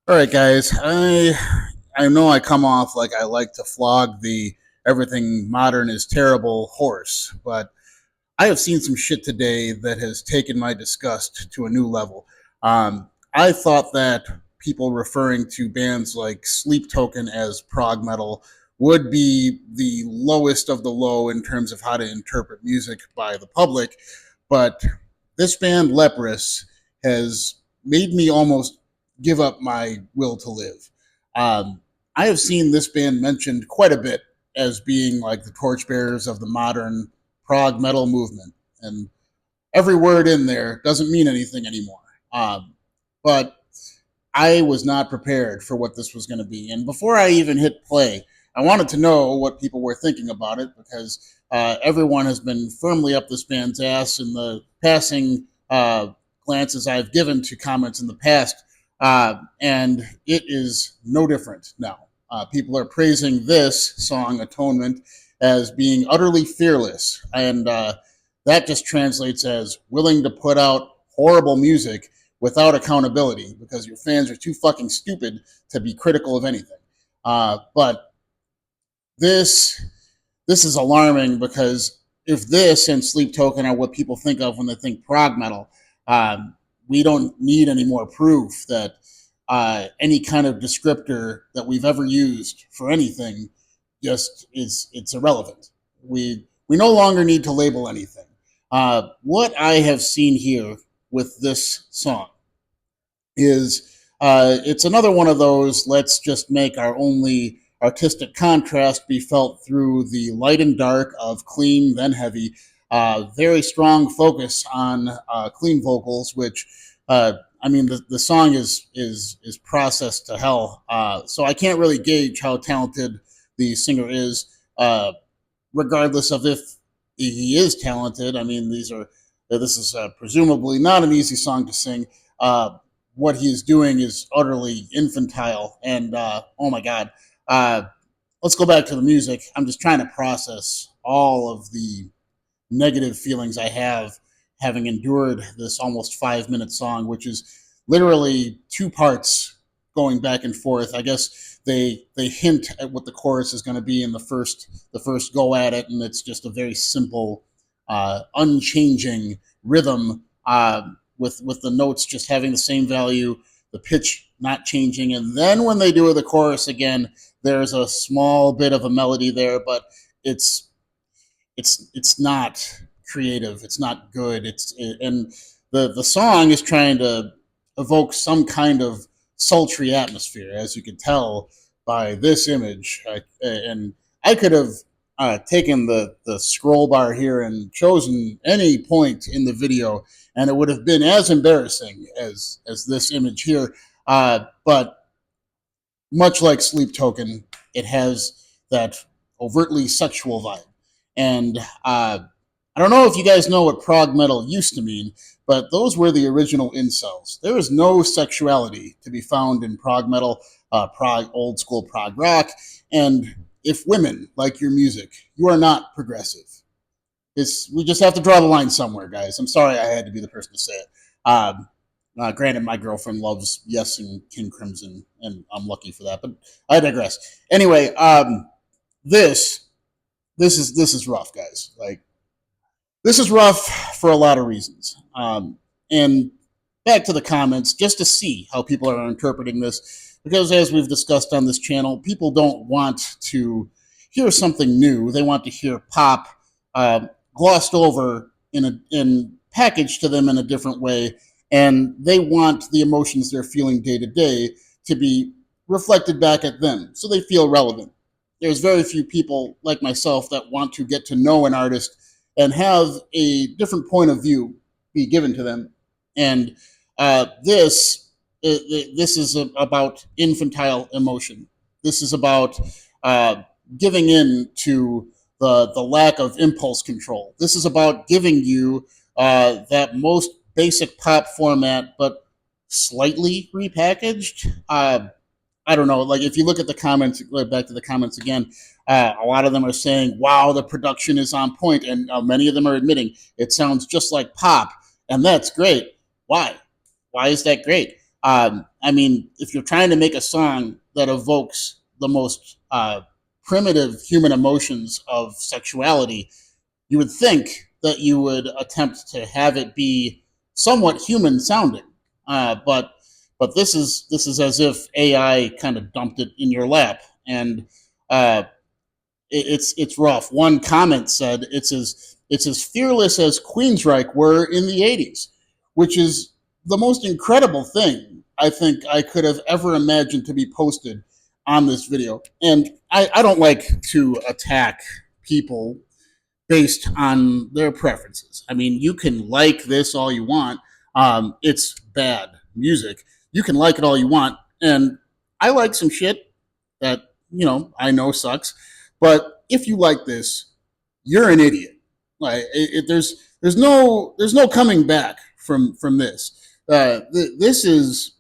All right, guys. I know I come off like I like to flog the everything modern is terrible horse, but I have seen some shit today that has taken my disgust to a new level. I thought that people referring to bands like Sleep Token as prog metal would be the lowest of the low in terms of how to interpret music by the public, but this band Leprous has made me almost give up my will to live. I have seen this band mentioned quite a bit as being like the torchbearers of the modern prog metal movement, and every word in there doesn't mean anything anymore. But I was not prepared for what this was going to be, and before I even hit play, I wanted to know what people were thinking about it because everyone has been firmly up this band's ass in the passing glances I've given to comments in the past, and it is no different now. People are praising this song, Atonement, as being utterly fearless, and that just translates as willing to put out horrible music without accountability because your fans are too fucking stupid to be critical of anything. But this this is alarming because if this and Sleep Token are what people think of when they think prog metal, we don't need any more proof that any kind of descriptor that we've ever used for anything just is it's irrelevant. We no longer need to label anything. What I have seen here with this song is it's another one of those let's just make our only artistic contrast be felt through the light and dark of clean then heavy, very strong focus on clean vocals, which I mean the song is processed to hell, so I can't really gauge how talented the singer is, regardless of if he is talented. I mean, this is presumably not an easy song to sing. What he is doing is utterly infantile, and oh my god. Uh, let's go back to the music. I'm just trying to process all of the negative feelings I have having endured this almost 5 minute song, which is literally two parts going back and forth. I guess they hint at what the chorus is going to be in the first go at it, and it's just a very simple, unchanging rhythm, with the notes just having the same value, the pitch not changing, and then when they do the chorus again, there's a small bit of a melody there, but it's it's not creative. It's not good. And the song is trying to evoke some kind of sultry atmosphere, as you can tell by this image. And I could have taken the scroll bar here and chosen any point in the video, and it would have been as embarrassing as this image here. But much like Sleep Token, it has that overtly sexual vibe. And I don't know if you guys know what prog metal used to mean, but those were the original incels. There is no sexuality to be found in prog metal, prog, old school prog rock. And if women like your music, you are not progressive. We just have to draw the line somewhere, guys. I'm sorry I had to be the person to say it. Granted, my girlfriend loves Yes and King Crimson, and I'm lucky for that. But I digress. Anyway, this this is rough, guys. Like, this is rough for a lot of reasons. And back to the comments, just to see how people are interpreting this, because as we've discussed on this channel, people don't want to hear something new. They want to hear pop glossed over in packaged to them in a different way, and they want the emotions they're feeling day to day to be reflected back at them, so they feel relevant. There's very few people like myself that want to get to know an artist and have a different point of view be given to them. And this is about infantile emotion. This is about giving in to the lack of impulse control. This is about giving you that most basic pop format, but slightly repackaged. I don't know. Like, if you look at the comments, back to the comments again, a lot of them are saying, "Wow, the production is on point," and many of them are admitting it sounds just like pop, and that's great. Why? Why is that great? I mean, if you're trying to make a song that evokes the most primitive human emotions of sexuality, you would think that you would attempt to have it be somewhat human sounding. But this is as if AI kind of dumped it in your lap, and uh, it's rough. One comment said it's as fearless as Queensryche were in the '80s, which is the most incredible thing I think I could have ever imagined to be posted on this video. And I don't like to attack people based on their preferences. I mean, you can like this all you want. It's bad music. You can like it all you want, and I like some shit that I know sucks. But if you like this, you're an idiot. Like there's no coming back from this. This is,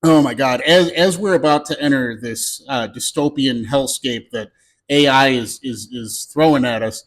oh my god! As we're about to enter this dystopian hellscape that AI is throwing at us,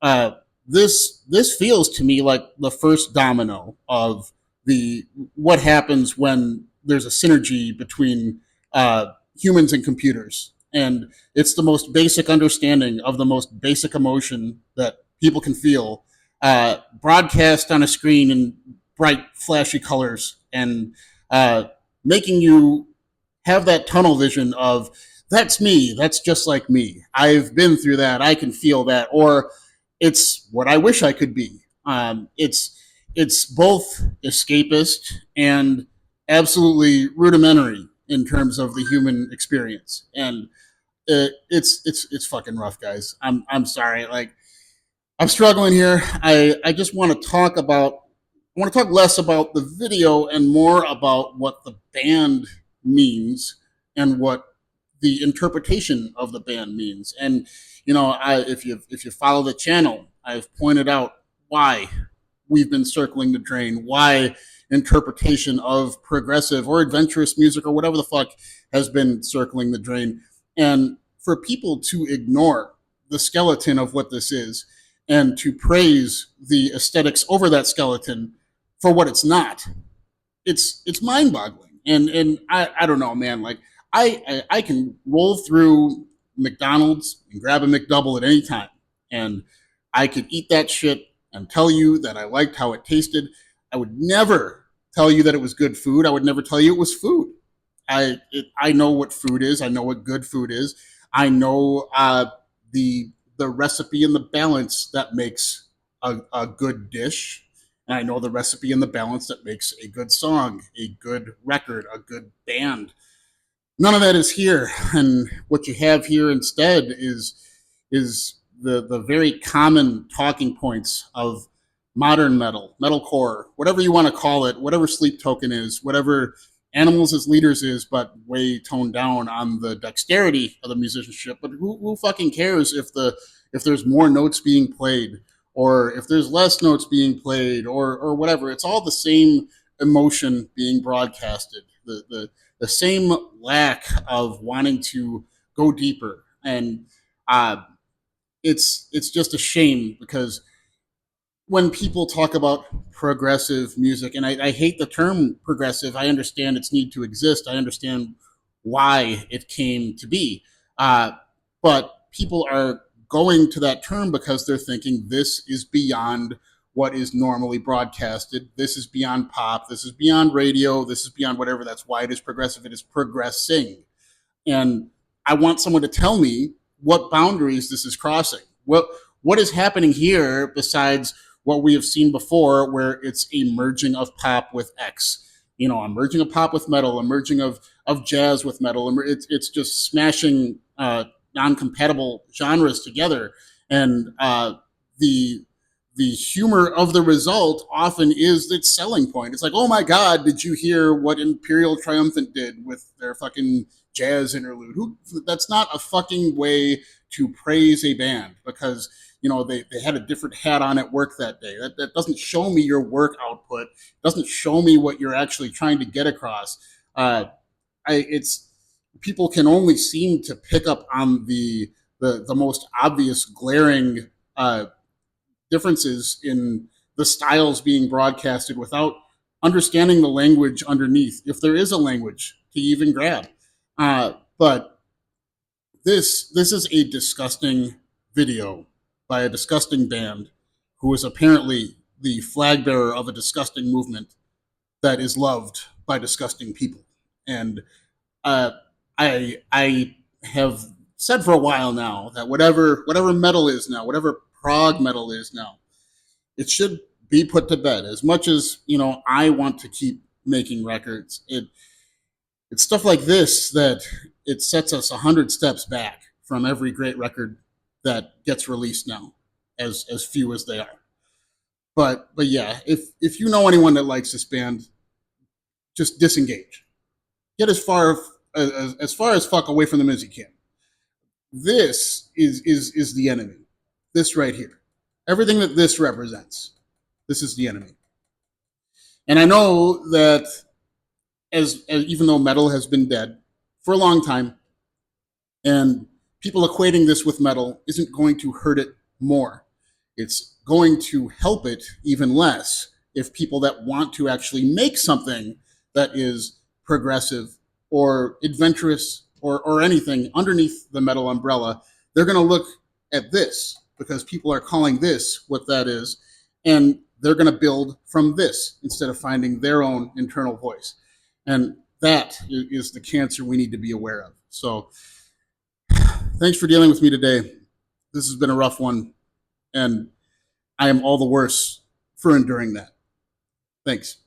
uh, this feels to me like the first domino of the what happens when there's a synergy between humans and computers, and it's the most basic understanding of the most basic emotion that people can feel, broadcast on a screen in bright, flashy colors, and uh, making you have that tunnel vision of that's me, that's just like me. I've been through that. I can feel that, or it's what I wish I could be. It's both escapist and absolutely rudimentary in terms of the human experience, and it's fucking rough, guys. I'm sorry. Like I'm struggling here. I just want to talk about. I want to talk less about the video and more about what the band means and what the interpretation of the band means. And if you follow the channel, I've pointed out why we've been circling the drain, why interpretation of progressive or adventurous music or whatever the fuck has been circling the drain. And for people to ignore the skeleton of what this is and to praise the aesthetics over that skeleton for what it's not, it's mind boggling. And I don't know, man. Like I can roll through McDonald's and grab a McDouble at any time, and I could eat that shit and tell you that I liked how it tasted. I would never tell you that it was good food. I would never tell you it was food. I know what food is. I know what good food is. I know the recipe and the balance that makes a good dish. And I know the recipe and the balance that makes a good song, a good record, a good band. None of that is here, and what you have here instead is the very common talking points of modern metal, metalcore, whatever you want to call it, whatever Sleep Token is, whatever Animals as Leaders is, but way toned down on the dexterity of the musicianship. But who fucking cares if there's more notes being played or if there's less notes being played or whatever? It's all the same emotion being broadcasted. The same lack of wanting to go deeper, and uh, it's just a shame because when people talk about progressive music, and I hate the term progressive. I understand its need to exist. I understand why it came to be. But people are going to that term because they're thinking this is beyond what is normally broadcasted. This is beyond pop. This is beyond radio. This is beyond whatever. That's why it is progressive. It is progressing. And I want someone to tell me what boundaries this is crossing. What is happening here besides what we have seen before, where it's a merging of pop with X, a merging of pop with metal, a merging of jazz with metal. It's just smashing non-compatible genres together, and the the humor of the result often is its selling point. It's like, oh my God, did you hear what Imperial Triumphant did with their fucking jazz interlude? That's not a fucking way to praise a band because, they had a different hat on at work that day. That doesn't show me your work output. It doesn't show me what you're actually trying to get across. It's people can only seem to pick up on the most obvious glaring differences in the styles being broadcasted without understanding the language underneath, if there is a language to even grab. But this is a disgusting video by a disgusting band who is apparently the flag bearer of a disgusting movement that is loved by disgusting people. And uh, I have said for a while now that whatever metal is now, whatever prog metal is now, it should be put to bed. As much as I want to keep making records, it's stuff like this that it sets us 100 steps back from every great record that gets released now, as few as they are. But yeah, if you know anyone that likes this band, just disengage. Get as far as fuck away from them as you can. This is the enemy. This right here. Everything that this represents. This is the enemy. And I know that as even though metal has been dead for a long time, and people equating this with metal isn't going to hurt it more. It's going to help it even less if people that want to actually make something that is progressive or adventurous or anything underneath the metal umbrella, they're going to look at this because people are calling this what that is, and they're going to build from this instead of finding their own internal voice. And that is the cancer we need to be aware of. So thanks for dealing with me today. This has been a rough one, and I am all the worse for enduring that. Thanks.